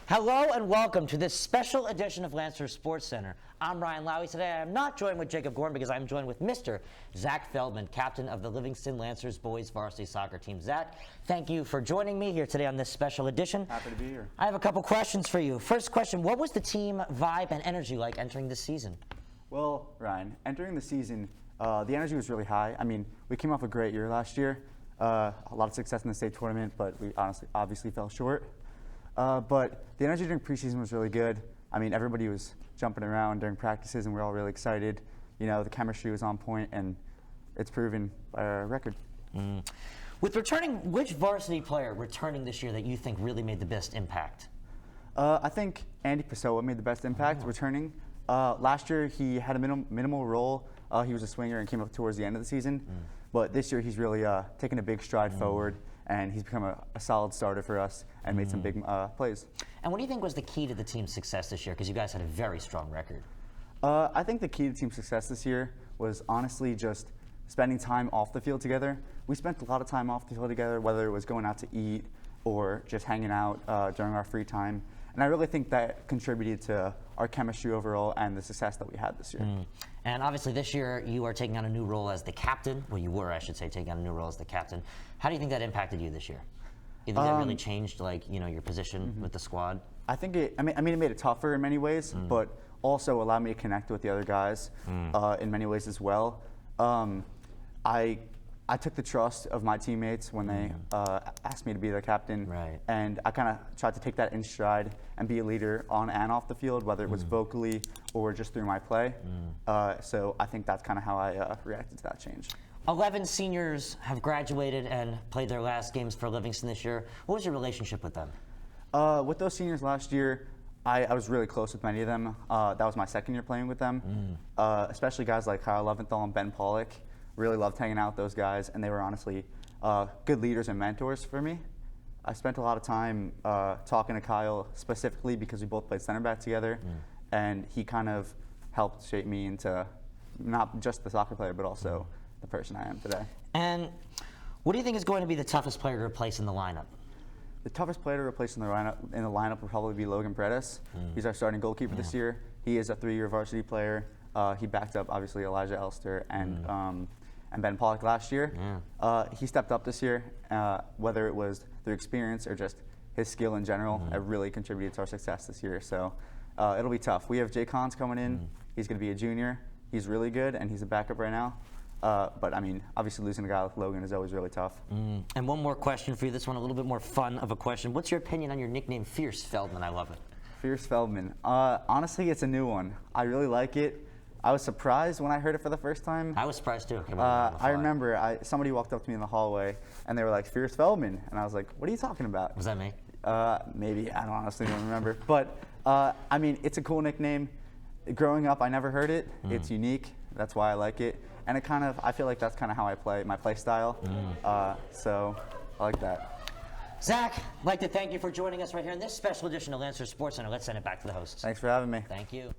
Hello and welcome to this special edition of Lancer Sports Center. I'm Ryan Lowy. Today I am not joined with Jacob Gordon because I'm joined with Mr. Zach Feldman, captain of the Livingston Lancers boys varsity soccer team. Zach, thank you for joining me here today on this special edition. Happy to be here. I have a couple questions for you. First question, what was the team vibe and energy like entering this season? Well, Ryan, entering the season, the energy was really high. I mean, we came off a great year last year. A lot of success in the state tournament, but we obviously fell short. But the energy during preseason was really good. I mean, everybody was jumping around during practices, and we were all really excited. You know, the chemistry was on point, and it's proven by our record. With returning, which varsity player returning this year that you think really made the best impact? I think Andy Pessoa made the best impact returning. Last year, he had a minimal role. He was a swinger and came up towards the end of the season. But this year, he's really taken a big stride forward, and he's become a solid starter for us and made some big plays. And what do you think was the key to the team's success this year? Because you guys had a very strong record. I think the key to team success this year was honestly just spending time off the field together. We spent a lot of time off the field together, whether it was going out to eat or just hanging out during our free time. And I really think that contributed to our chemistry overall and the success that we had this year. And obviously this year you are taking on a new role as the captain. Well, you were, I should say, taking on a new role as the captain. How do you think that impacted you this year? You think that really changed, like, you know, your position with the squad? I think it made it tougher in many ways, but also allowed me to connect with the other guys in many ways as well. I took the trust of my teammates when they asked me to be the captain, and I kind of tried to take that in stride and be a leader on and off the field, whether it was vocally or just through my play. So I think that's kind of how I reacted to that change. 11 seniors have graduated and played their last games for Livingston this year. What was your relationship with them? With those seniors last year, I was really close with many of them. That was my second year playing with them, especially guys like Kyle Leventhal and Ben Pollock. Really loved hanging out with those guys, and they were honestly good leaders and mentors for me. I spent a lot of time talking to Kyle specifically because we both played center back together, and he kind of helped shape me into not just the soccer player, but also the person I am today. And what do you think is going to be the toughest player to replace in the lineup? The toughest player to replace in the lineup will probably be Logan Paredes. He's our starting goalkeeper this year. He is a 3-year varsity player. He backed up, obviously, Elijah Elster and Ben Pollock last year. He stepped up this year, whether it was through experience or just his skill in general. It really contributed to our success this year. So it'll be tough. We have Jay Collins coming in. He's going to be a junior. He's really good, and he's a backup right now. But, I mean, obviously losing a guy like Logan is always really tough. And one more question for you. This one a little bit more fun of a question. What's your opinion on your nickname, Fierce Feldman? I love it. Fierce Feldman. Honestly, it's a new one. I really like it. I was surprised when I heard it for the first time. I was surprised too. I remember somebody walked up to me in the hallway, and they were like, Fierce Feldman. And I was like, what are you talking about? Was that me? Maybe. I honestly don't remember. But, I mean, it's a cool nickname. Growing up, I never heard it. It's unique. That's why I like it. And I feel like that's kind of how I play, my play style. So I like that. Zach, I'd like to thank you for joining us right here in this special edition of Lancer Sports Center. Let's send it back to the hosts. Thanks for having me. Thank you.